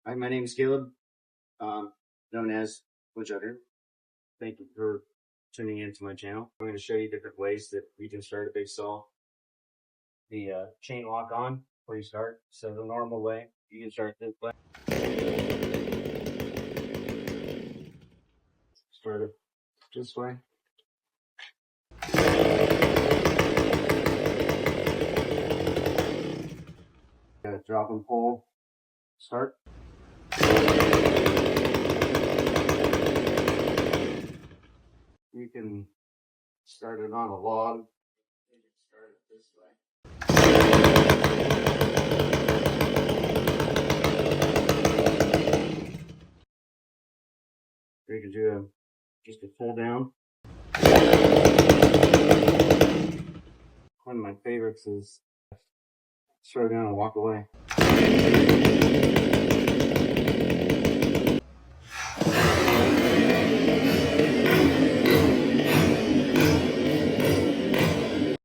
Hi, my name is Caleb, known as Woodchucker. Thank you for tuning into my channel. I'm going to show you different ways that we can start a big saw. The chain lock on before you start. So the normal way, you can start this way. Start it this way. Got a drop and pull. Start. You can start it on a log. You can start it this way. You can do just a pull down. One of my favorites is throw down and walk away.